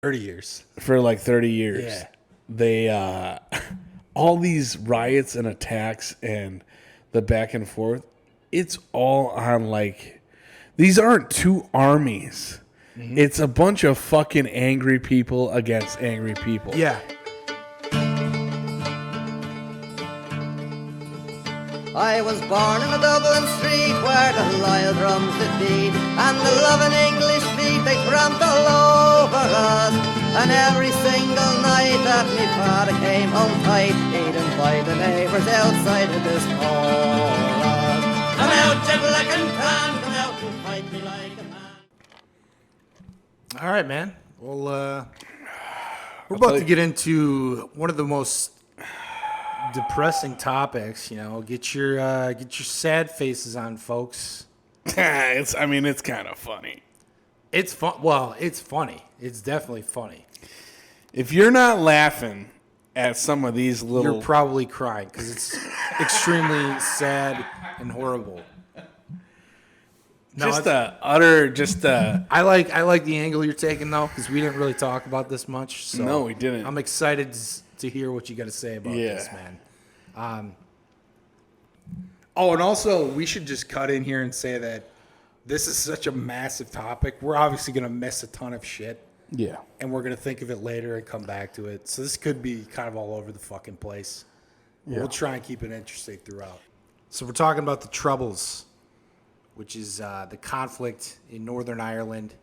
30 years. For like 30 years. Yeah. They, all these riots and attacks and the back and forth, it's all on like, these aren't two armies. Mm-hmm. It's a bunch of fucking angry people against angry people. Yeah. I was born in a Dublin street where the loyal drums did beat, and the loving English feet they tramped all over us. And every single night that me father came home tight, he'd invite the neighbours outside of this chorus. Come out, you black and tan, come out and fight me like a man. All right, man. Well, we're about to get into one of the most depressing topics. You know, get your sad faces on, folks. It's kind of funny. It's fun. Well, it's funny. It's definitely funny. If you're not laughing at some of these little, you're probably crying because it's extremely sad and horrible. No, I like the angle you're taking though, because we didn't really talk about this much. So no, we didn't. I'm excited to hear what you got to say about this, man. And also we should just cut in here and say that this is such a massive topic. We're obviously going to miss a ton of shit. Yeah. And we're going to think of it later and come back to it. So this could be kind of all over the fucking place. Yeah. We'll try and keep it interesting throughout. So we're talking about the Troubles, which is the conflict in Northern Ireland,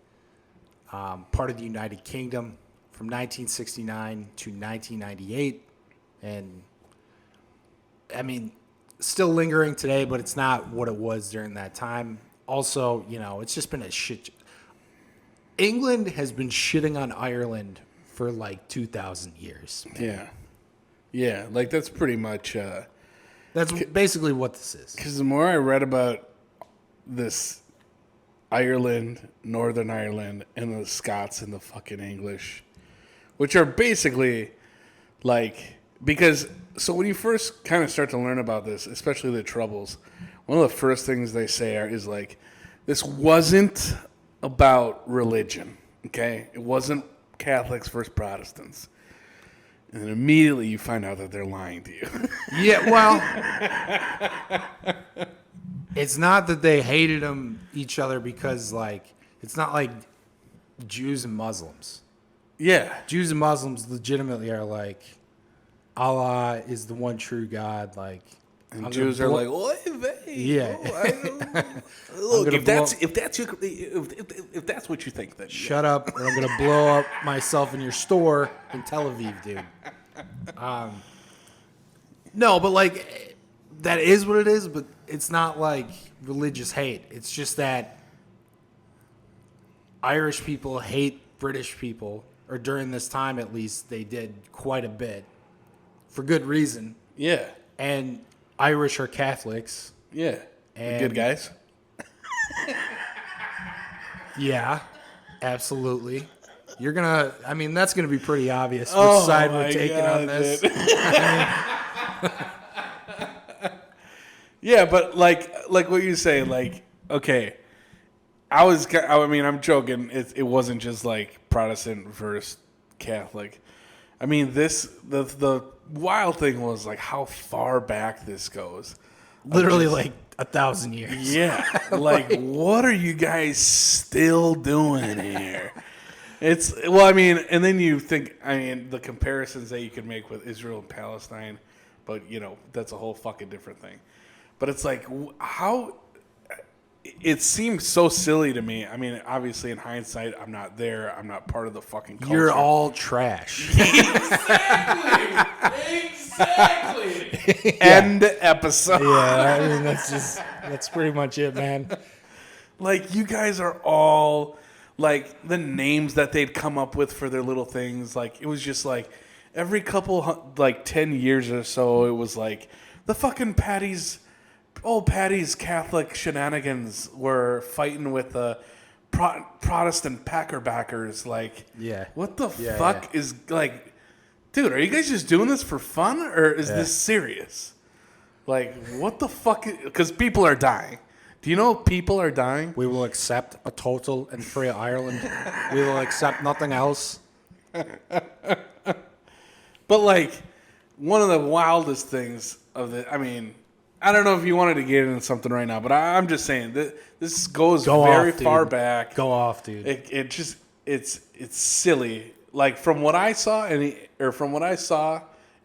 part of the United Kingdom from 1969 to 1998. And, I mean, still lingering today, but it's not what it was during that time. Also, you know, it's just been a shit. England has been shitting on Ireland for like 2,000 years. Man. Yeah. Yeah, like that's pretty much... that's basically what this is. Because the more I read about this Ireland, Northern Ireland, and the Scots and the fucking English, which are basically like... Because, so when you first kind of start to learn about this, especially the Troubles, one of the first things they say is like, this wasn't about religion, okay? It wasn't Catholics versus Protestants. And then immediately you find out that they're lying to you. Yeah, well, it's not that they hated each other because, like, it's not like Jews and Muslims. Yeah. Jews and Muslims legitimately are like, Allah is the one true God, like... And Jews are like, oy vey. Yeah. Look, if that's what you think, then shut up, or I'm gonna blow up myself in your store in Tel Aviv, dude. No, but like that is what it is. But it's not like religious hate. It's just that Irish people hate British people, or during this time at least, they did quite a bit for good reason. Yeah, and Irish are Catholics. Yeah. And good guys. Yeah, absolutely. You're going to, I mean, that's going to be pretty obvious which side we're taking on this. Yeah, but like what you say, like, okay, I'm joking. It wasn't just like Protestant versus Catholic. I mean, the wild thing was like how far back this goes. Literally like 1,000 years. Yeah. Like, what are you guys still doing here? And then you think, the comparisons that you can make with Israel and Palestine, but, that's a whole fucking different thing. But it's like, how... It seems so silly to me. I mean, obviously, in hindsight, I'm not there. I'm not part of the fucking culture. You're all trash. Exactly. End episode. Yeah, I mean, that's pretty much it, man. Like, you guys are all, like, the names that they'd come up with for their little things. Like, it was just like, every couple, like, 10 years or so, it was like, the fucking Patty's Catholic shenanigans were fighting with the Protestant Packer backers. Like, yeah, what the fuck is, like, dude, are you guys just doing this for fun, or is this serious? Like, what the fuck? Because people are dying. Do you know people are dying? We will accept a total and free Ireland. We will accept nothing else. But like, one of the wildest things of the, I mean, I don't know if you wanted to get into something right now, but I'm just saying that this goes very far back. Go off, dude. It just it's silly. Like from what I saw, it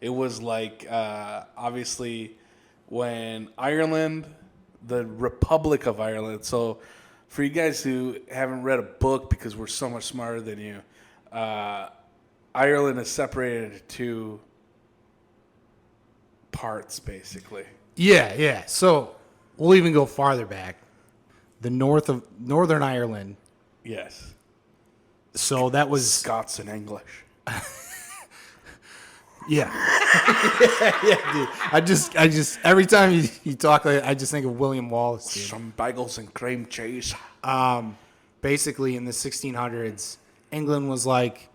was like obviously when Ireland, the Republic of Ireland. So for you guys who haven't read a book because we're so much smarter than you, Ireland is separated into two parts, basically. Yeah. So we'll even go farther back. The Northern Ireland. Yes. So that was Scots and English. Yeah. yeah, dude. I just every time you talk, I just think of William Wallace, dude. Some bagels and cream cheese. Basically, in the 1600s, England was like,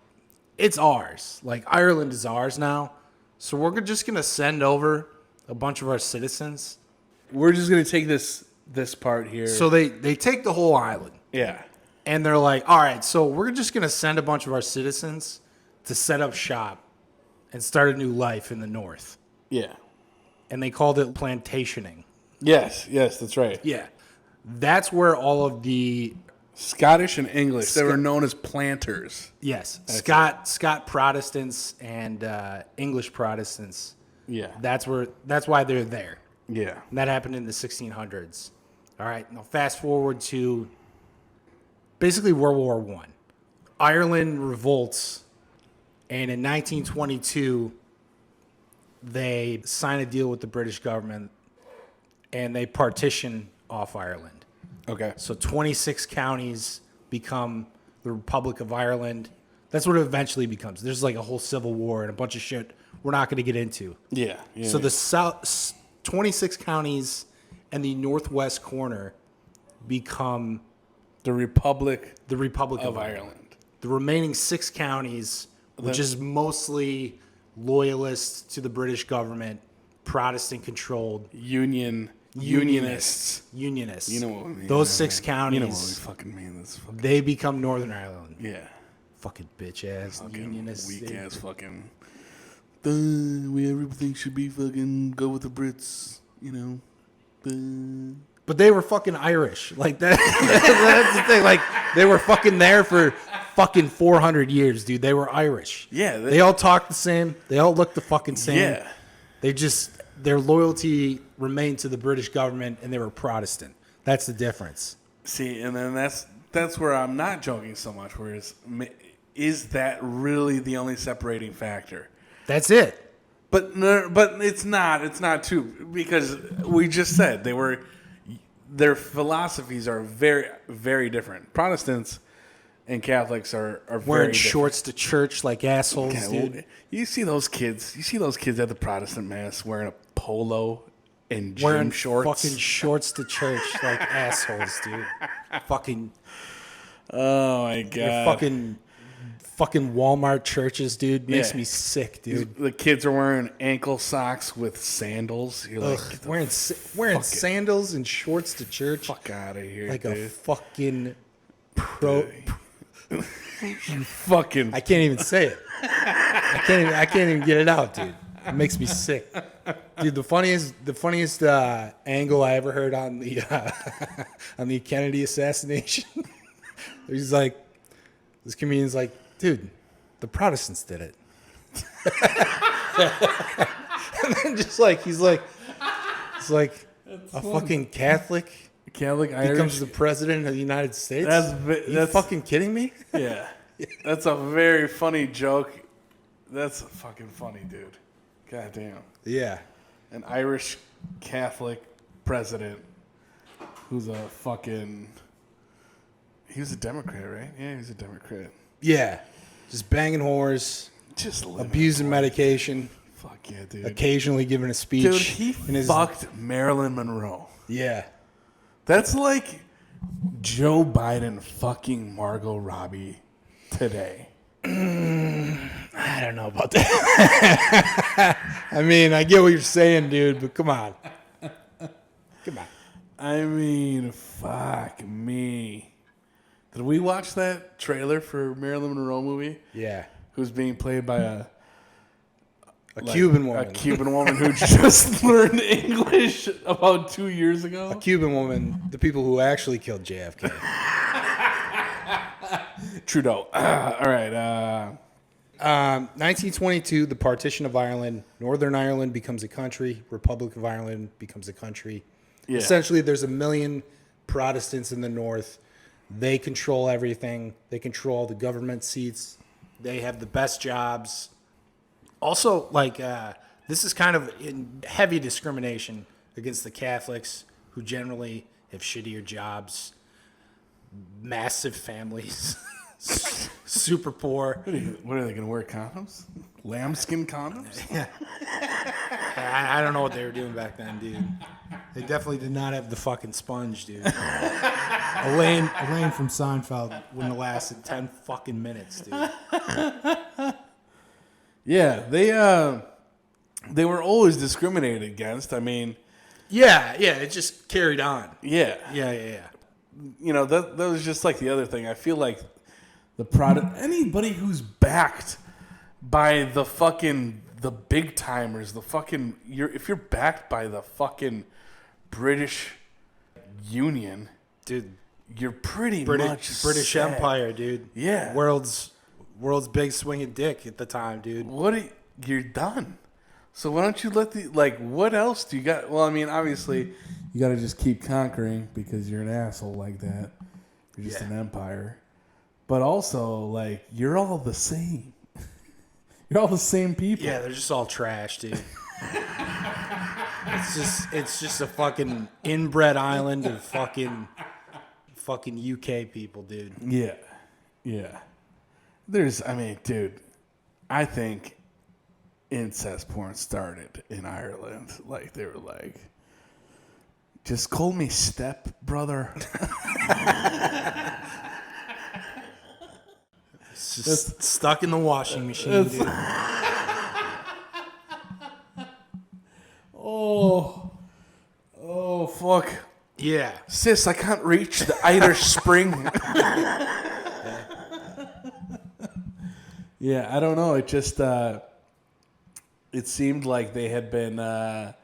it's ours. Like, Ireland is ours now. So we're just going to send over a bunch of our citizens. We're just going to take this part here. So they take the whole island. Yeah. And they're like, all right, so we're just going to send a bunch of our citizens to set up shop and start a new life in the north. Yeah. And they called it plantationing. Yes, that's right. Yeah. That's where all of the Scottish and English, they were known as planters. yes, Scott Protestants and English Protestants. Yeah. That's why they're there. Yeah. And that happened in the 1600s. All right, now fast forward to basically World War I. Ireland revolts, and in 1922, they sign a deal with the British government, and they partition off Ireland. Okay. So 26 counties become the Republic of Ireland. That's what it eventually becomes. There's like a whole civil war and a bunch of shit we're not going to get into. Yeah. So the south 26 counties and the northwest corner become the Republic of Ireland. The remaining 6 counties, which is mostly loyalist to the British government, Protestant controlled, Unionists. Unionists. You know what I mean. Those 6 counties. You know what we fucking mean. They become Northern Ireland. Yeah. Fucking bitch ass Fucking unionists. weak ass fucking. Everything should be fucking go with the Brits, you know. But they were fucking Irish. Like that. That's the thing. Like they were fucking there for fucking 400 years, dude. They were Irish. Yeah. They all talked the same. They all looked the fucking same. Yeah. They just their loyalty remained to the British government, and they were Protestant. That's the difference. See, and then that's where I'm not joking so much. Whereas, is that really the only separating factor? That's it. But no, but it's not. It's not too, because we just said their philosophies are very, very different. Protestants and Catholics are Wearing very shorts to church like assholes, different. dude. You see those kids. You see those kids at the Protestant mass wearing a polo and gym Wearing shorts. fucking shorts to church like assholes, dude. Fucking. Oh my god. Fucking Walmart churches, dude. Makes Yeah. me sick, dude. The kids are wearing ankle socks with sandals. You're like, get the wearing sandals and shorts to church. fuck out of here, Like dude. a fucking pro. You fucking. I can't even say it. I can't even get it out, dude. It makes me sick, dude. The funniest angle I ever heard on the on the Kennedy assassination. He's like, this comedian's like, dude, the Protestants did it. And then just like he's like a fucking Catholic Irish becomes the president of the United States. That's you fucking kidding me? Yeah, that's a very funny joke. That's fucking funny, dude. God damn. Yeah. An Irish Catholic president who's a fucking. He was a Democrat, right? Yeah, he was a Democrat. Yeah. Just banging whores, Just abusing medication, Fuck yeah, dude. occasionally giving a speech. Dude, he in his, fucked Marilyn Monroe. Yeah. That's like Joe Biden fucking Margot Robbie today. I don't know about that. I mean, I get what you're saying, dude, but come on. Come on. I mean, fuck me. Did we watch that trailer for Marilyn Monroe movie? Yeah. who's being played by a Cuban woman. A Cuban woman who just learned English about 2 years ago. A Cuban woman, the people who actually killed JFK. Trudeau. All right. 1922, the partition of Ireland. Northern Ireland becomes a country. Republic of Ireland becomes a country. Yeah. Essentially, there's 1 million Protestants in the north. They control everything. They control the government seats. They have the best jobs. Also, this is kind of in heavy discrimination against the Catholics, who generally have shittier jobs, massive families, super poor. What are they going to wear, condoms? Lambskin condoms? Yeah. I don't know what they were doing back then, dude. They definitely did not have the fucking sponge, dude. Elaine from Seinfeld wouldn't have lasted 10 fucking minutes, dude. Yeah, they were always discriminated against. I mean, Yeah, it just carried on. yeah. Yeah. You know, that was just like the other thing. I feel like anybody who's backed by the big timers, if you're backed by the fucking British Union, Dude, you're pretty British set. Empire, dude. Yeah. World's big swinging dick at the time, dude. You're done. So why don't you what else do you got? Well, I mean, obviously, you got to just keep conquering because you're an asshole like that. You're just an empire. But also, you're all the same. You're all the same people. Yeah, they're just all trash, dude. It's just a fucking inbred island of fucking UK people, dude. Yeah. Dude, I think incest porn started in Ireland. They were like, just call me step brother. It's just stuck in the washing machine, dude. Oh, fuck. Yeah. Sis, I can't reach the Irish Spring. Yeah, I don't know. It just, it seemed like they had been,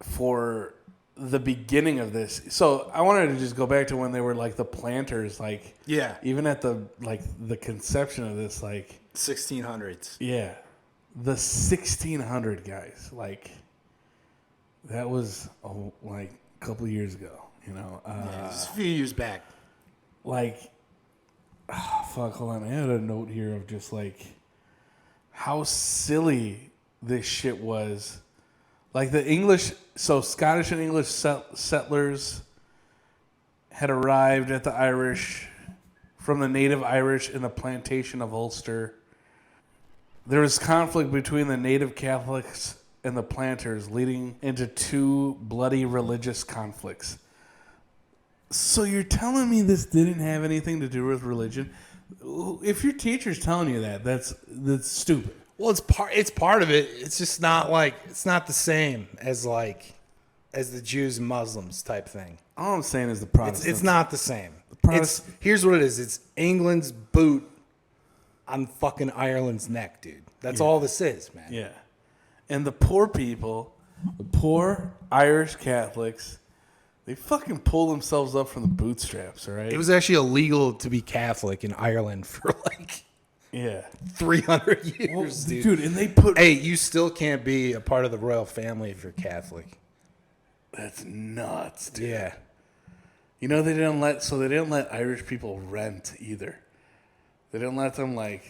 for the beginning of this. So I wanted to just go back to when they were the planters, Yeah. even at the conception of this, 1600s. yeah, the 1600 guys, that was a couple of years ago, you know. Just a few years back. Fuck, hold on. I had a note here of just how silly this shit was. The English, so Scottish and English settlers had arrived at the Irish from the native Irish in the plantation of Ulster. There was conflict between the native Catholics and the planters, leading into 2 bloody religious conflicts. So you're telling me this didn't have anything to do with religion? If your teacher's telling you that, that's stupid. Well, it's part of it. It's just not it's not the same as the Jews and Muslims type thing. All I'm saying is the Protestants. It's not the same. Protest- Here's what it is. It's England's boot on fucking Ireland's neck, dude. That's all this is, man. Yeah. And the poor people, the poor Irish Catholics, they fucking pull themselves up from the bootstraps, all right? It was actually illegal to be Catholic in Ireland for 300 years, dude. And they put... Hey, you still can't be a part of the royal family if you're Catholic. That's nuts, dude. Yeah. You know, they didn't let Irish people rent either. They didn't let them they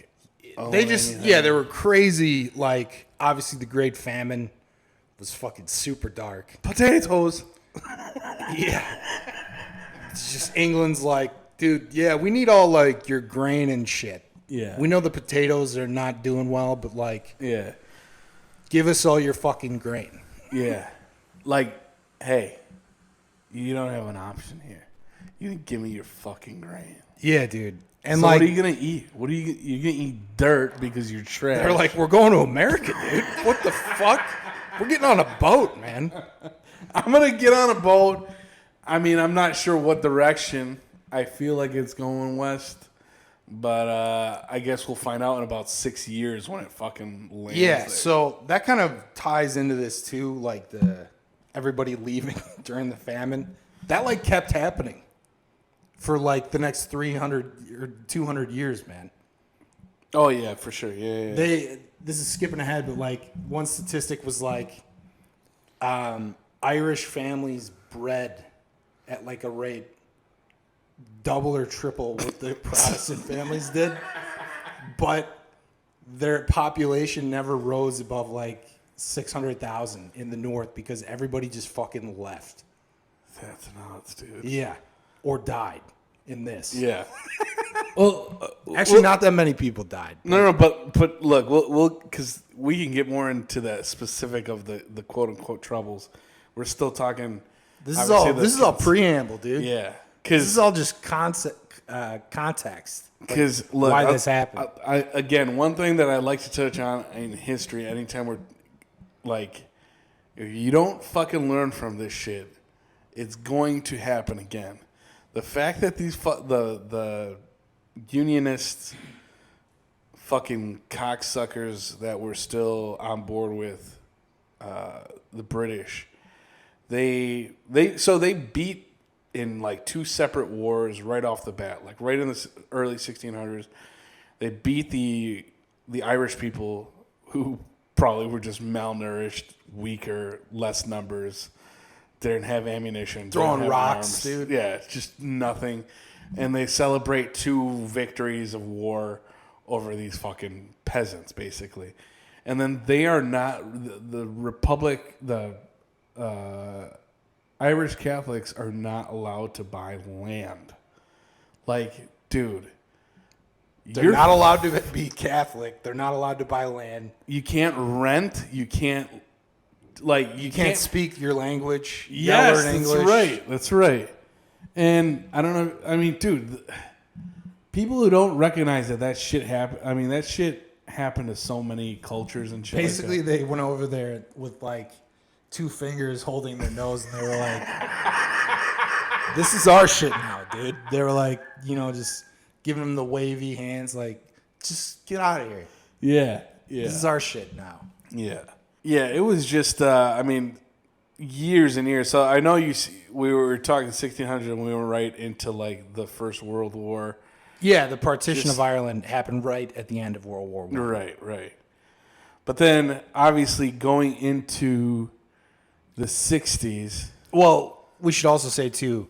were crazy. Obviously the Great Famine was fucking super dark. Potatoes. Yeah. It's just England's dude, yeah, we need all your grain and shit. Yeah. We know the potatoes are not doing well, but yeah. Give us all your fucking grain. Yeah. Hey, you don't have an option here. You can give me your fucking grain. Yeah, dude. And so what are you gonna eat? You're gonna eat dirt because you're trash. They're we're going to America, dude. What the fuck? We're getting on a boat, man. I'm gonna get on a boat. I mean, I'm not sure what direction. I feel like it's going west. But I guess we'll find out in about 6 years when it fucking lands. Yeah, there. so that kind of ties into this too, like everybody leaving during the famine. That like kept happening for like the next 300 or 200 years, man. Oh yeah, for sure. Yeah. This is skipping ahead, but like one statistic was like Irish families bred at like a rate double or triple what the Protestant families did, but their population never rose above like 600,000 in the north because everybody just fucking left. That's nuts, dude. Yeah, or died in this. Yeah. Well, actually, not that many people died. No, but look, we'll because we can get more into that specific of the quote unquote troubles. We're still talking. This is all preamble, dude. Yeah, this is all just context. Because why this happened. Again, one thing that I like to touch on in history, anytime we're like, if you don't fucking learn from this shit, it's going to happen again. The fact that these the Unionists, fucking cocksuckers that were still on board with the British, they beat in like two separate wars right off the bat, like right in the early 1600s. They beat the Irish people who probably were just malnourished, weaker, less numbers, didn't have ammunition, throwing didn't have rocks, arms. dude. Yeah, it's just nothing. And they celebrate 2 victories of war over these fucking peasants, basically. And then they are not the Republic. The Irish Catholics are not allowed to buy land. Like, dude, they're not allowed to be Catholic. They're not allowed to buy land. You can't rent. You can't. Like, you can't speak your language. Yes, learn English. that's right. That's right. And I don't know. I mean, dude, people who don't recognize that shit happened. I mean, that shit happened to so many cultures and shit. Basically, like they went over there with like 2 fingers holding their nose, and they were like, "This is our shit now, dude." They were like, just giving them the wavy hands, like, "Just get out of here." Yeah. This is our shit now. Yeah. Yeah, it was just, I mean, years and years. So I know we were talking 1600 and we were right into like the First World War. Yeah, the partition of Ireland happened right at the end of World War I. Right. But then obviously going into the 60s. Well, we should also say too,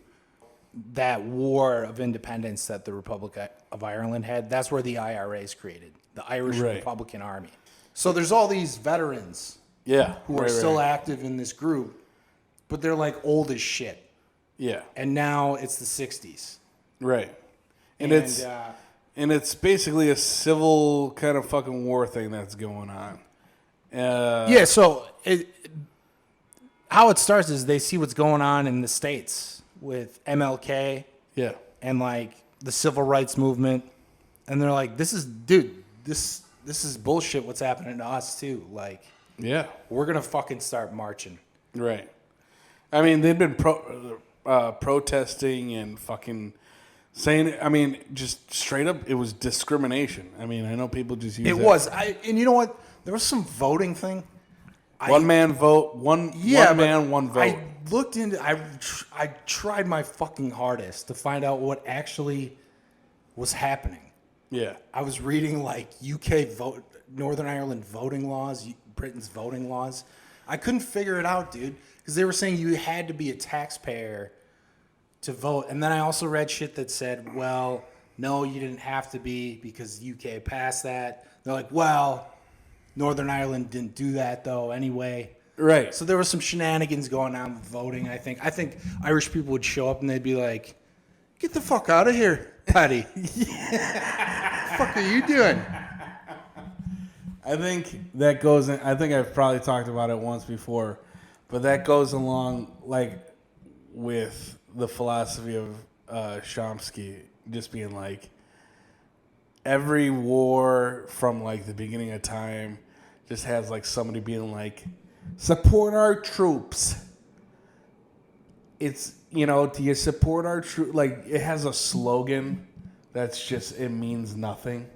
that war of independence that the Republic of Ireland had, that's where the IRA is created, the Irish Republican Army. So there's all these veterans who are still active in this group, but they're like old as shit. Yeah. And now it's the 60s. Right. And it's basically a civil kind of fucking war thing that's going on. So how it starts is they see what's going on in the States with MLK and like the civil rights movement, and they're like, this is bullshit what's happening to us too. Like, we're gonna fucking start marching. Right. I mean, they've been protesting and fucking saying, I mean, just straight up, it was discrimination. I mean, I know people just use it. It was. And you know what? There was some voting thing. One man, one vote. I looked into. I tried my fucking hardest to find out what actually was happening. Yeah. I was reading like UK Northern Ireland voting laws, Britain's voting laws. I couldn't figure it out, dude, because they were saying you had to be a taxpayer to vote. And then I also read shit that said, well, no, you didn't have to be because UK passed that. They're like, well, Northern Ireland didn't do that though anyway. Right. So there was some shenanigans going on with voting, I think. I think Irish people would show up and they'd be like, get the fuck out of here, Paddy. What the fuck are you doing? I think that goes in, I think I've probably talked about it once before, but that goes along like with the philosophy of Chomsky just being like, every war from like the beginning of time just has like somebody being like, support our troops. It's, do you support our troops? Like, it has a slogan that's just, it means nothing.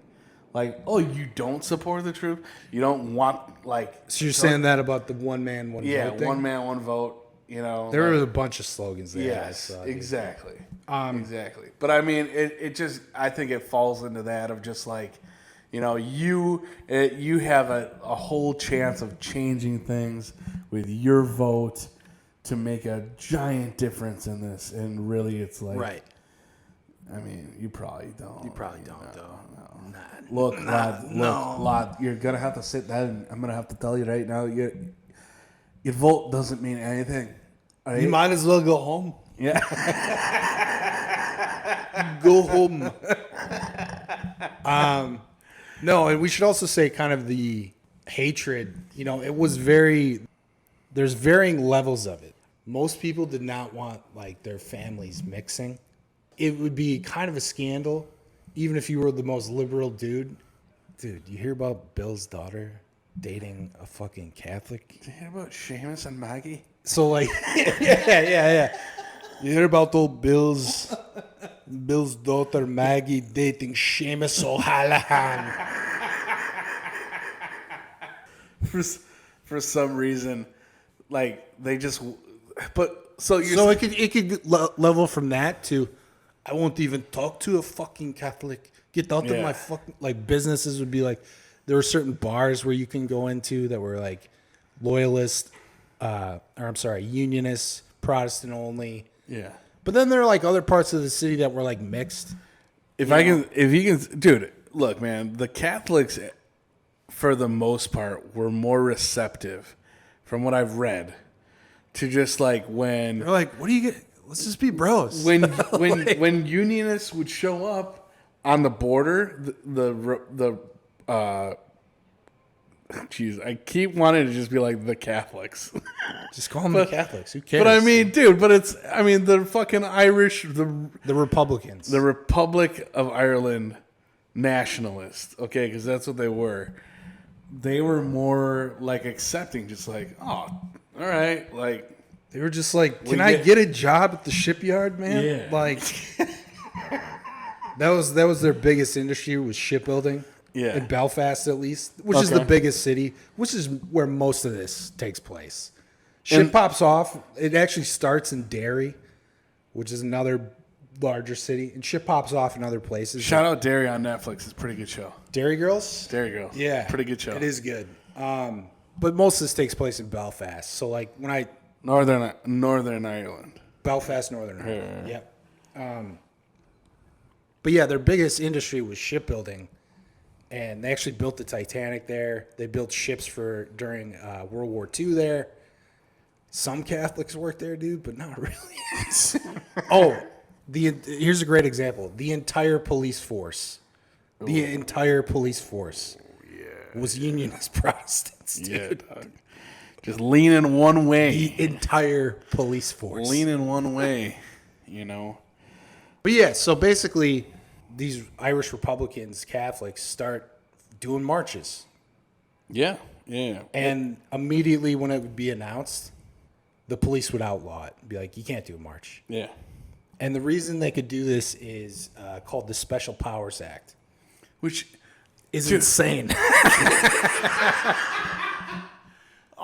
Like, oh, you don't support the truth? You don't want, like... So you're saying that about the one man, one vote thing? One man, one vote, you know. There were a bunch of slogans there. Yes, exactly. Exactly. But I mean, it just, I think it falls into that of just like, you know, you have a whole chance of changing things with your vote to make a giant difference in this. And really, it's like... Right. I mean, you probably don't. You probably don't, though. No. Look, lad, you're going to have to sit down. I'm going to have to tell you right now, your vote doesn't mean anything. Right? You might as well go home. Yeah. Go home. No, and we should also say kind of the hatred, you know, it was there's varying levels of it. Most people did not want, like, their families mixing. It would be kind of a scandal, even if you were the most liberal dude. Dude, you hear about Bill's daughter dating a fucking Catholic? Did you hear about Seamus and Maggie? So, like, yeah. You hear about old Bill's daughter Maggie dating Seamus O'Hallahan. For some reason, like, they just... But, so you're... So it could level from that to... I won't even talk to a fucking Catholic. Get out of my fucking... Like, businesses would be like... There were certain bars where you can go into that were, like, loyalist... unionist, Protestant only. Yeah. But then there are, like, other parts of the city that were, like, mixed. If you can... Dude, look, man. The Catholics, for the most part, were more receptive, from what I've read, to just, like, when... They're like, what do you get... Let's just be bros. When unionists would show up on the border, jeez, I keep wanting to just be like the Catholics. Just call them the Catholics. Who cares? But I mean, dude, the fucking Irish, the Republicans, the Republic of Ireland nationalists, okay, because that's what they were. They were more like accepting, just like, oh, all right, like. They were just like, can I get a job at the shipyard, man? Yeah. Like, that was their biggest industry was shipbuilding. Yeah. In Belfast, at least, which is the biggest city, which is where most of this takes place. Ship pops off. It actually starts in Derry, which is another larger city, and ship pops off in other places. Shout out Derry on Netflix. It's a pretty good show. Derry Girls? Derry Girls. Yeah. Pretty good show. It is good. But most of this takes place in Belfast. So, like, when I... Northern Ireland. Belfast, Northern Ireland. Yep. But yeah, their biggest industry was shipbuilding, and they actually built the Titanic there. They built ships during World War II there. Some Catholics worked there, dude, but not really. Here's a great example: the entire police force, was unionist Protestants, dude. Yeah, dog. Just leaning one way. The entire police force. Leaning one way, you know. But yeah, so basically, these Irish Republicans, Catholics, start doing marches. Yeah. And immediately when it would be announced, the police would outlaw it. Be like, you can't do a march. Yeah. And the reason they could do this is called the Special Powers Act. Which is insane.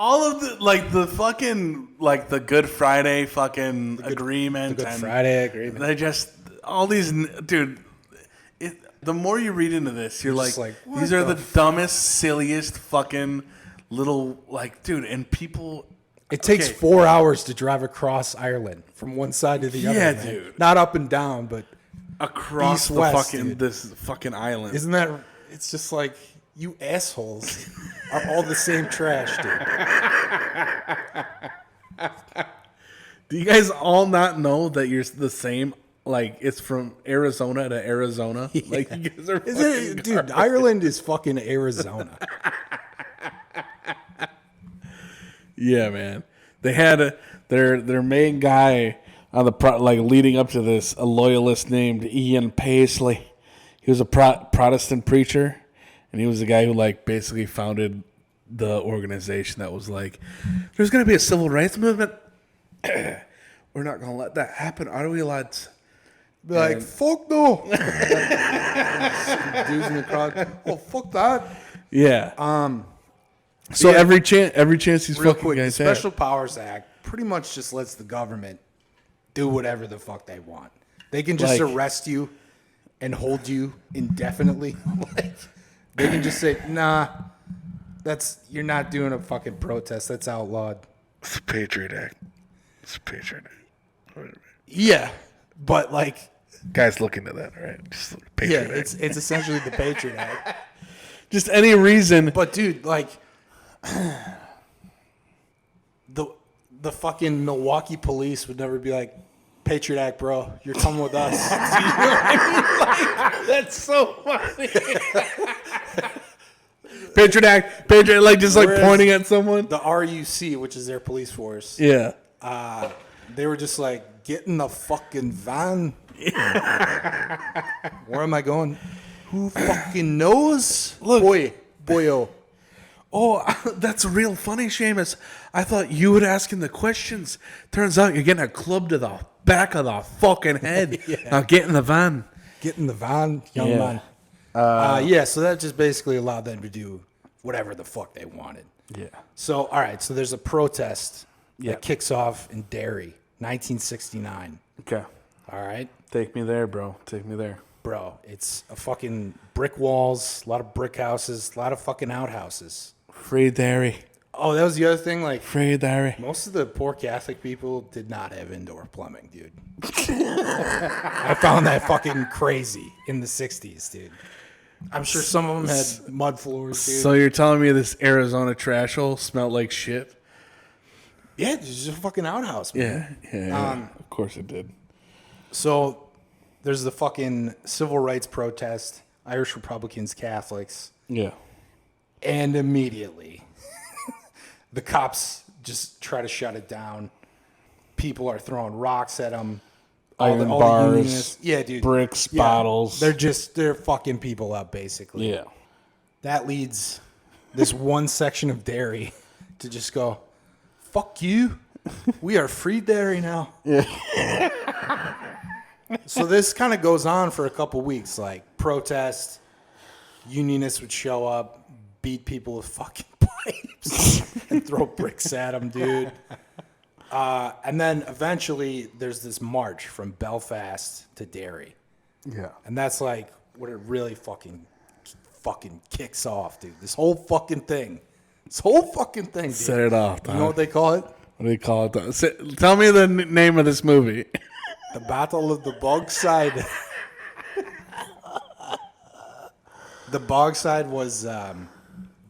All of the fucking, like, the Good Friday fucking agreement. The Good Friday agreement. They just, all these, dude, the more you read into this, you're like these are the dumbest, silliest fucking little, like, dude, and people. It takes 4 hours to drive across Ireland from one side to the other. Yeah, man. dude. Not up and down, but across east, the west, fucking, dude. this fucking island. Isn't that, it's just like, you assholes are all the same trash, dude. Do you guys all not know that you're the same? Like, it's from Arizona to Arizona. Yeah. Like, you guys are dude, Ireland is fucking Arizona. Yeah, man. They had their main guy on the leading up to this, a loyalist named Ian Paisley. He was a Protestant preacher. And he was the guy who, like, basically founded the organization that was like, there's going to be a civil rights movement. We're not going to let that happen, are we, lads? Be like, fuck no. Dudes in the crowd. Oh, fuck that. Yeah. So yeah, every chance these Real fucking quick, the guys have. Special Powers Act pretty much just lets the government do whatever the fuck they want. They can just arrest you and hold you indefinitely. Like, they can just say, nah, you're not doing a fucking protest. That's outlawed. It's the Patriot Act. Yeah, but like, Guys, look into that, all right? Just Patriot Act. it's essentially the Patriot Act. Just any reason. But dude, like, the fucking Milwaukee police would never be like, Patriot Act, bro, you're coming with us. You know what I mean? Like, That's so funny. Patriot Act, like just like Whereas pointing at someone. the RUC, which is their police force, Yeah. they were just like, get in the fucking van. Where am I going? Who fucking knows? Look. Boyo. Oh, that's real funny, Seamus. I thought you would ask him the questions. Turns out you're getting a club to the back of the fucking head. Yeah. Now get in the van. Get in the van, young Yeah. man. So that just basically allowed them to do whatever the fuck they wanted. Yeah. So, all right, so there's a protest Yeah. that kicks off in Derry, 1969. Okay. All right, Take me there, bro. Take me there. bro, it's a fucking brick walls, a lot of brick houses, a lot of fucking outhouses. Free Derry. Oh, that was the other thing, like, Free Derry. most of the poor Catholic people did not have indoor plumbing, dude. I found that fucking crazy in the 60s, dude. I'm sure some of them had mud floors, dude. So you're telling me this Arizona trash hole smelled like shit? Yeah, it's just a fucking outhouse, man. Yeah. Of course it did. So there's the fucking civil rights protest, Irish Republicans, Catholics, Yeah. and immediately the cops just try to shut it down. People are throwing rocks at them. Iron bars, unionists. Yeah, dude. bricks, bottles. They're fucking people up, basically. Yeah. That leads this one section of Derry to just go, fuck you. We are free Derry now. Yeah. So this kind of goes on for a couple weeks, like protest, unionists would show up, beat people with fucking pipes, and throw bricks at them, dude. And then eventually there's this march from Belfast to Derry. Yeah. And that's like what it really fucking kicks off, dude. This whole fucking thing. Dude. Set it off, You know what they call it? What do you call it? Tell me the name of this movie. The Battle of the Bogside. The Bogside was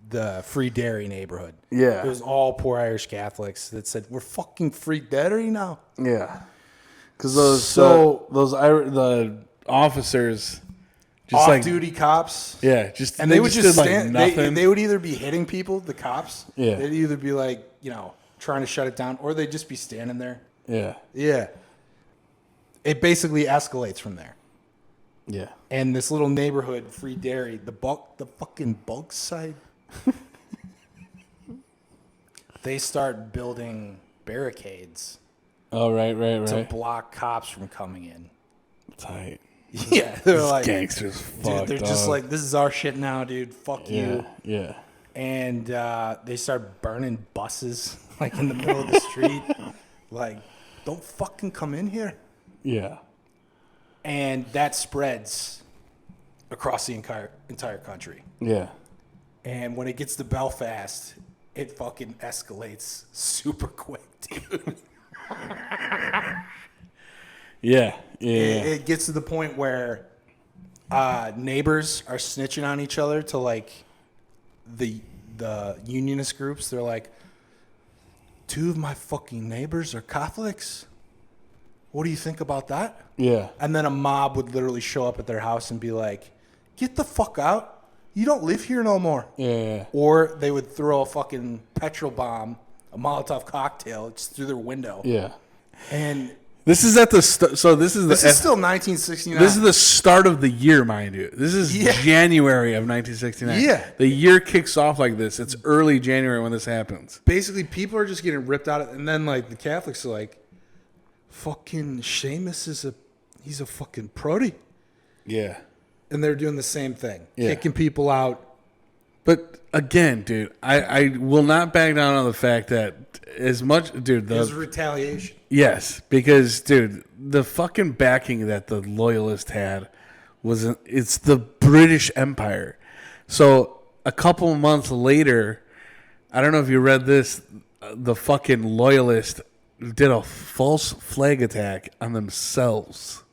the Free Derry neighborhood. Yeah. It was all poor Irish Catholics that said, we're fucking Free Derry now. Yeah. Because the officers just Off-duty cops. Yeah, And they would just did stand. nothing. They would either be hitting people, the cops. Yeah. They'd either be like, trying to shut it down, or they'd just be standing there. Yeah. Yeah. It basically escalates from there. Yeah. And this little neighborhood, Free Derry, the fucking bug side, they start building barricades Oh, right. to block cops from coming in. Tight. Yeah, they're like Gangsters dude, fucked they're up. just like, this is our shit now, dude. Fuck you. Yeah. And they start burning buses like in the middle of the street. Like, don't fucking come in here. Yeah. And that spreads across the entire country. Yeah. And when it gets to Belfast, it fucking escalates super quick, dude. Yeah. It gets to the point where neighbors are snitching on each other to like the unionist groups. They're like, 2 of my fucking neighbors are Catholics. What do you think about that? Yeah. And then a mob would literally show up at their house and be like, get the fuck out. You don't live here no more. Yeah. Or they would throw a fucking petrol bomb, a Molotov cocktail just through their window. Yeah. And This is at the so this is this is still 1969. This is the start of the year, mind you. This is January of 1969. Yeah. The year kicks off like this. It's early January when this happens. Basically, people are just getting ripped out. And then, like, the Catholics are like, fucking Seamus he's a fucking proddy. Yeah. And they're doing the same thing, Yeah. kicking people out. But again, dude, I will not back down on the fact that as much, dude. It was retaliation. Yes, because, dude, the fucking backing that the Loyalists had it's the British Empire. So a couple months later, I don't know if you read this, the fucking Loyalists did a false flag attack on themselves.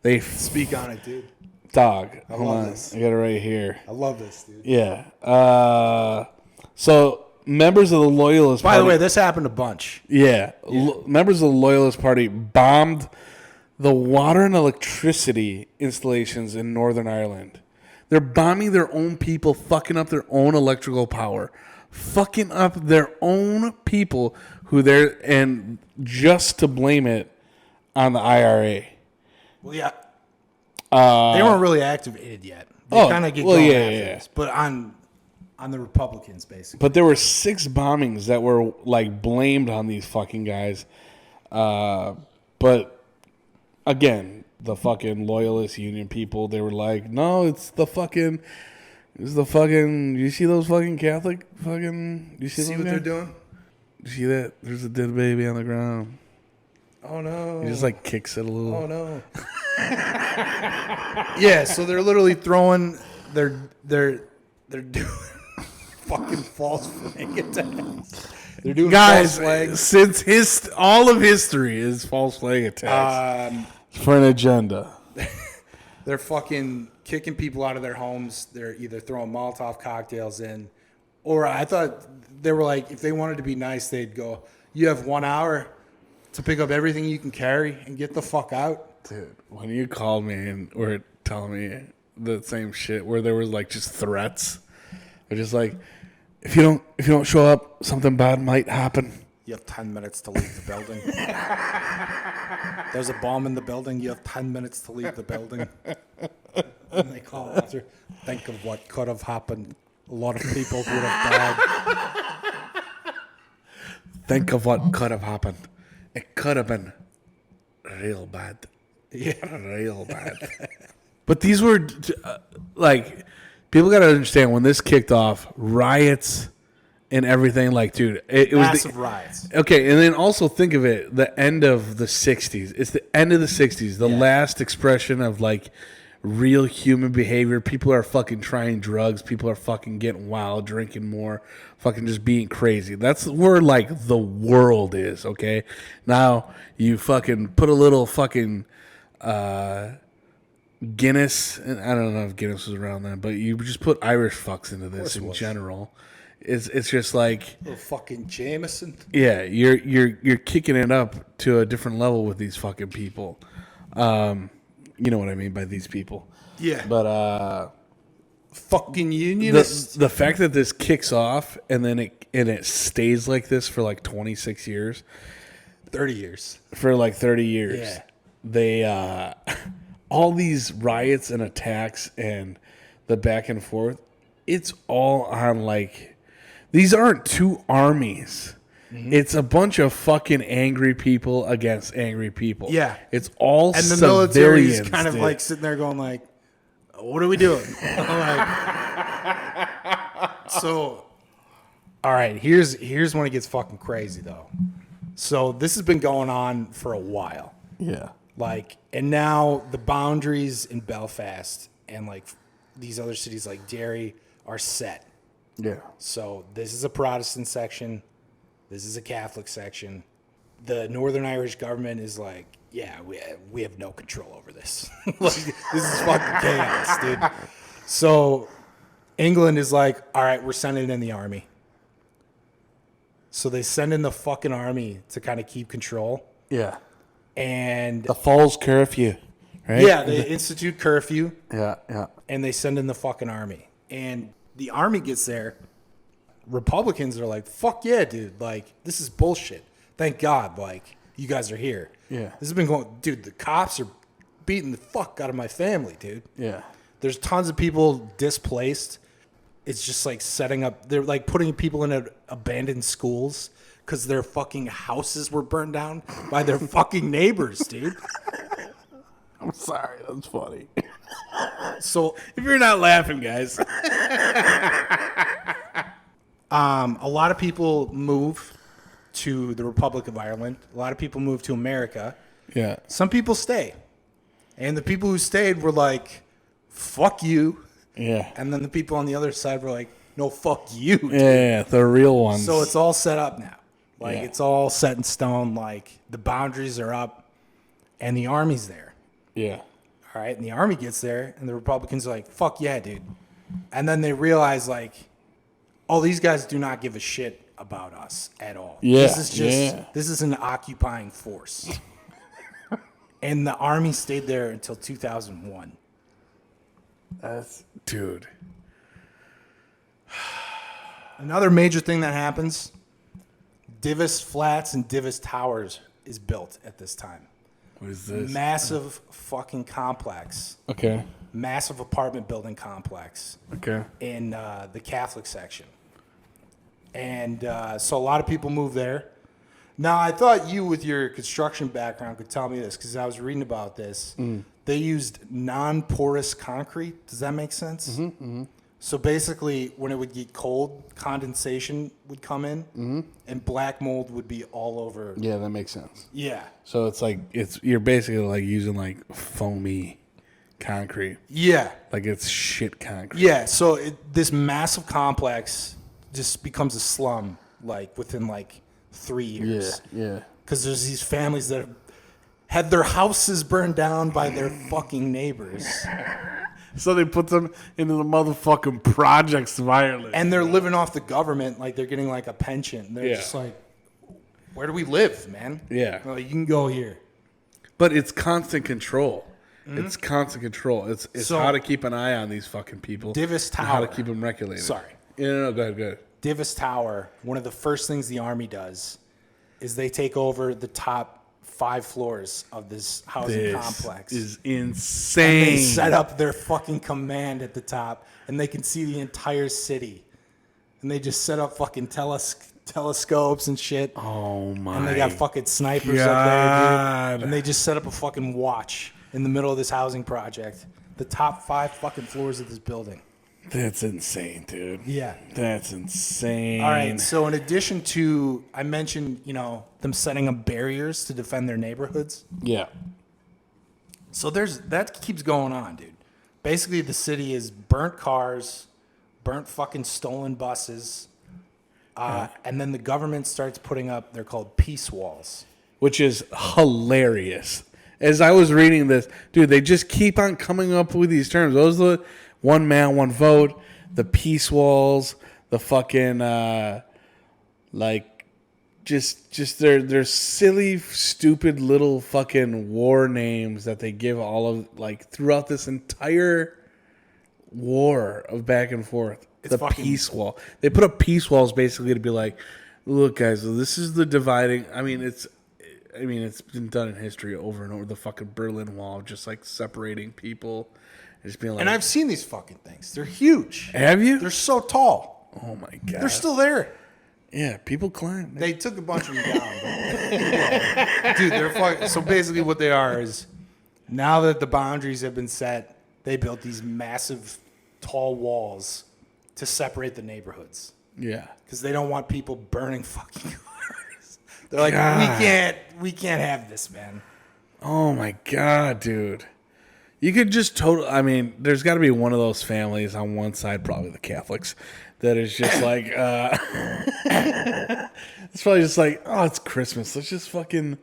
They Speak on it, dude. Dog. I Hold love on. this. I got it right here. I love this, dude. Yeah. So members of the Loyalist By Party. the way, this happened a bunch. Yeah. Members of the Loyalist Party bombed the water and electricity installations in Northern Ireland. They're bombing their own people, fucking up their own electrical power, fucking up their own people and just to blame it on the IRA. Well, yeah. They weren't really activated yet. They kind of get going after this. But on the Republicans, basically. But there were 6 bombings that were like blamed on these fucking guys. But again, the fucking Loyalist Union people, they were like, no, it's the fucking, you see those fucking Catholic fucking, you see what they're doing? You see that? There's a dead baby on the ground. Oh, no. He just like kicks it a little. Oh, no. Yeah, so they're literally throwing, they're doing fucking false flag attacks. They're doing Guys, false flags. since all of history is false flag attacks for an agenda. They're fucking kicking people out of their homes. They're either throwing Molotov cocktails in, or I thought they were like, if they wanted to be nice, they'd go, you have 1 hour to pick up everything you can carry and get the fuck out. Dude, when you called me and were telling me the same shit where there was like just threats, they're just like, if you don't show up, something bad might happen. You have 10 minutes to leave the building. There's a bomb in the building. You have 10 minutes to leave the building. And they call after. Think of what could have happened. A lot of people would have died. Think of what could have happened. It could have been real bad. Yeah. Real bad. But these were, like, people got to understand when this kicked off, riots and everything, like, dude, it was Massive riots. Okay, and then also think of it, the end of the 60s. It's the end of the 60s, the last expression of, like, real human behavior. People are fucking trying drugs. People are fucking getting wild, drinking more, fucking just being crazy. That's where, like, the world is, okay? Now, you fucking put a little fucking Guinness, and I don't know if Guinness was around then, but you just put Irish fucks into this in general. It's just like Little fucking Jameson. yeah, you're kicking it up to a different level with these fucking people. You know what I mean by these people. Yeah. But Fucking unionists. the fact that this kicks off and then it stays like this for like 26 years, 30 years. for like 30 years. Yeah. They all these riots and attacks and the back and forth, it's all on like these aren't two armies. Mm-hmm. It's a bunch of fucking angry people against angry people. Yeah. It's all And the military is civilians, kind of dude. like sitting there going like, what are we doing? I'm like, so, all right, here's when it gets fucking crazy though. So this has been going on for a while. Yeah. Like, and now the boundaries in Belfast and like these other cities like Derry are set. Yeah. So this is a Protestant section. This is a Catholic section. The Northern Irish government is like, yeah, we have no control over this. Like, this is fucking chaos, dude. So England is like, all right, we're sending in the army. So they send in the fucking army to kind of keep control. Yeah. And The falls curfew, right? yeah, they institute curfew. Yeah, yeah. And they send in the fucking army. And the army gets there. Republicans are like, fuck yeah, dude. Like, this is bullshit. Thank God, like, you guys are here. Yeah. This has been going, dude, the cops are beating the fuck out of my family, dude. Yeah. There's tons of people displaced. It's just like setting up, they're like putting people in abandoned schools because their fucking houses were burned down by their fucking neighbors, dude. I'm sorry, that's funny. So If you're not laughing, guys. a lot of people move to the Republic of Ireland. A lot of people move to America. Yeah. Some people stay. And the people who stayed were like, fuck you. Yeah. And then the people on the other side were like, no, fuck you. Dude. Yeah, the real ones. So it's all set up now. Like, Yeah. it's all set in stone. Like, the boundaries are up and the army's there. Yeah. All right. And the army gets there and the Republicans are like, fuck yeah, dude. And then they realize, like, oh, these guys do not give a shit about us at all. Yeah, This is an occupying force. And the army stayed there until 2001. Dude. Another major thing that happens, Divis Flats and Divis Towers is built at this time. What is this? Massive fucking complex. Okay. Massive apartment building complex Okay. in the Catholic section. And so a lot of people move there. Now, I thought you, with your construction background, could tell me this because I was reading about this. They used non-porous concrete. Does that make sense? Mm-hmm. So basically, when it would get cold, condensation would come in, and black mold would be all over. Yeah, that makes sense. Yeah. So it's like you're basically like using like foamy concrete. Yeah. Like it's shit concrete. Yeah. So this massive complex just becomes a slum, like within like 3 years. Yeah. Because there's these families that have had their houses burned down by their fucking neighbors. So they put them into the motherfucking projects of Ireland. And they're living off the government, like they're getting like a pension. They're just like, where do we live, man? Yeah. Like, you can go here. But it's constant control. It's constant control. It's So- how to keep an eye on these fucking people. Divis and how to Tower. keep them regulated. Sorry. No, go ahead. Divis Tower, one of the first things the army does is they take over the top 5 floors of this housing complex. Is insane. They set up their fucking command at the top, and they can see the entire city. And they just set up fucking telescopes and shit. Oh my! And they got fucking snipers up there, dude. And they just set up a fucking watch in the middle of this housing project. The top 5 fucking floors of this building. That's insane, dude. Yeah. That's insane. All right. So in addition to, I mentioned, them setting up barriers to defend their neighborhoods. Yeah. So that keeps going on, dude. Basically, the city is burnt cars, burnt fucking stolen buses, and then the government starts putting up, they're called peace walls. Which is hilarious. As I was reading this, dude, they just keep on coming up with these terms. Those are the one man, one vote, the peace walls, the fucking just their silly, stupid little fucking war names that they give all of throughout this entire war of back and forth. It's the peace wall. They put up peace walls basically to be like, look, guys, this is the dividing. I mean, it's been done in history over and over. The fucking Berlin Wall, just like separating people. Just being like, And I've seen these fucking things. They're huge. Have you? They're so tall. Oh my god. They're still there. Yeah, people climb. They took a bunch of them down. But, dude, they're fucking. So basically what they are is, now that the boundaries have been set, they built these massive, tall walls to separate the neighborhoods. Yeah. Because they don't want people burning fucking cars. They're like, we can't have this, man. Oh my god, dude. You could just there's got to be one of those families on one side, probably the Catholics, that is just like, it's probably just like, oh, it's Christmas. Let's just fucking,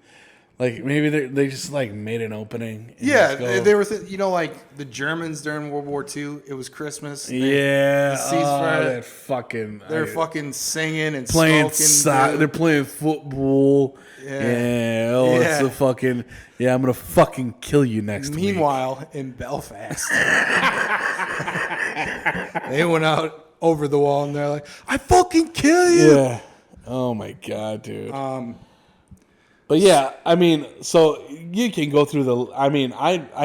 maybe they just made an opening. And Yeah, they were, like the Germans during World War II, it was Christmas. Yeah. Ceasefire. They're fucking singing and playing smoking. They're playing football. Yeah. It's a fucking, I'm going to fucking kill you next week. Meanwhile, in Belfast, they went out over the wall and they're like, I fucking kill you. Yeah. Oh my God, dude. But yeah, so you can go through I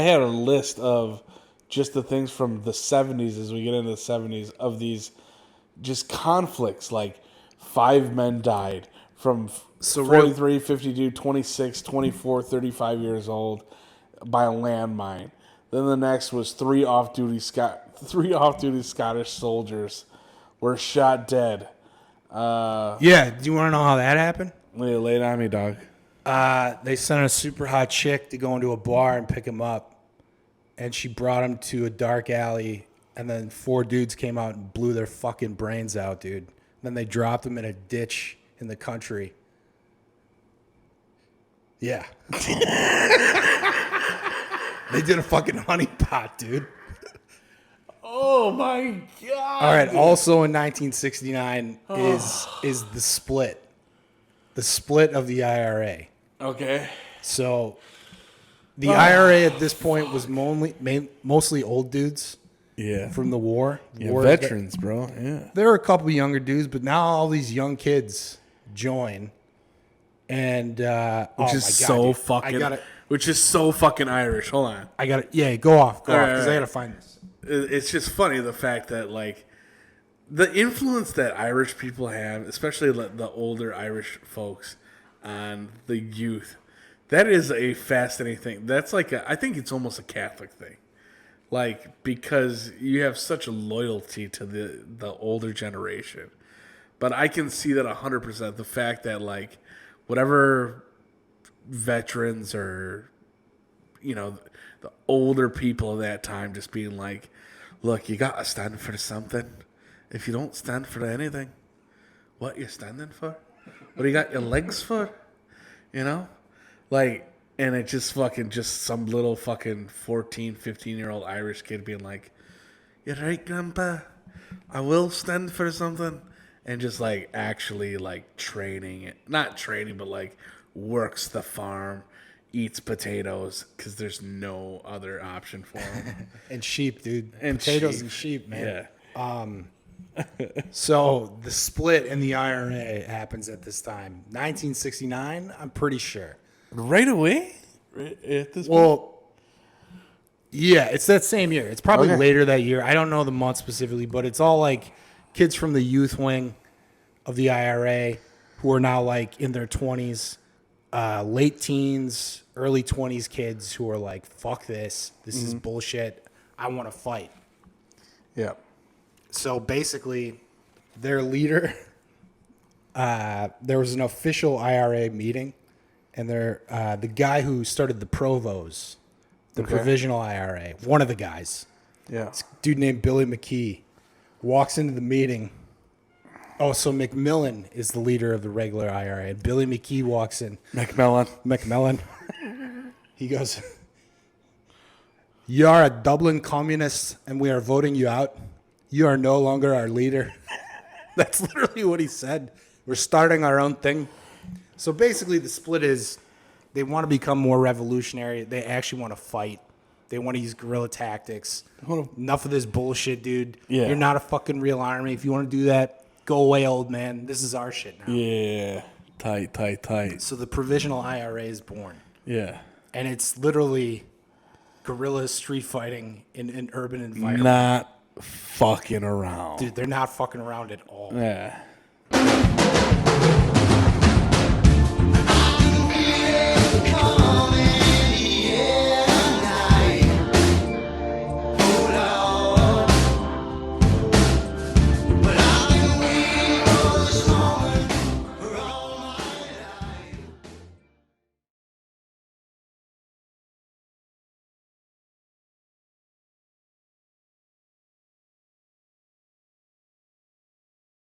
had a list of just the things from the 70s as we get into the 70s of these just conflicts. 5 men died from 43, 52, 26, 24, 35 years old. by a landmine. Then the next was three off-duty Scottish soldiers were shot dead. Yeah, do you want to know how that happened? Lay it on me, dog. They sent a super hot chick to go into a bar and pick him up, and she brought him to a dark alley, and then 4 dudes came out and blew their fucking brains out, dude. Then they dropped him in a ditch in the country. Yeah. They did a fucking honeypot, dude. Oh my god! All right. Also in 1969 is the split of the IRA. Okay. So the IRA at this point was mostly old dudes. Yeah. From the war. Veterans, bro. Yeah. There were a couple of younger dudes, but now all these young kids join, and which is so fucking Irish. Hold on. I got it. Yeah, go off, because I right. gotta find this. It's just funny the fact that like the influence that Irish people have, especially the older Irish folks, on the youth. That is a fascinating thing. That's like I think it's almost a Catholic thing. Like, because you have such a loyalty to the older generation. But I can see that 100%. The fact that, like, whatever veterans or, the older people of that time just being like, look, you got to stand for something. If you don't stand for anything, what you standing for? What do you got your legs for? Like... And it's just some little fucking 14, 15-year-old Irish kid being like, you're right, Grandpa. I will stand for something. And just like actually like training it. Not training, but like works the farm, eats potatoes because there's no other option for him. And sheep, dude. And potatoes and sheep, man. Yeah. So the split in the IRA happens at this time. 1969, I'm pretty sure. Right away? At this point? Well, yeah, it's that same year. It's probably later that year. I don't know the month specifically, but it's all like kids from the youth wing of the IRA who are now like in their 20s, late teens, early 20s kids who are like, fuck this. This is bullshit. I want to fight. Yeah. So basically, their leader, there was an official IRA meeting. And they're the guy who started the Provos, the Provisional IRA, one of the guys. Yeah. This dude named Billy McKee walks into the meeting. Oh, so McMillan is the leader of the regular IRA. And Billy McKee walks in. McMillan. He goes, you are a Dublin communist and we are voting you out. You are no longer our leader. That's literally what he said. We're starting our own thing. So basically the split is they want to become more revolutionary. They actually want to fight. They want to use guerrilla tactics. Enough of this bullshit, dude. Yeah. You're not a fucking real army. If you want to do that, go away, old man. This is our shit now. Yeah. Tight. So the Provisional IRA is born. Yeah. And it's literally guerrilla street fighting in an urban environment. Not fucking around. Dude, they're not fucking around at all. Yeah. Come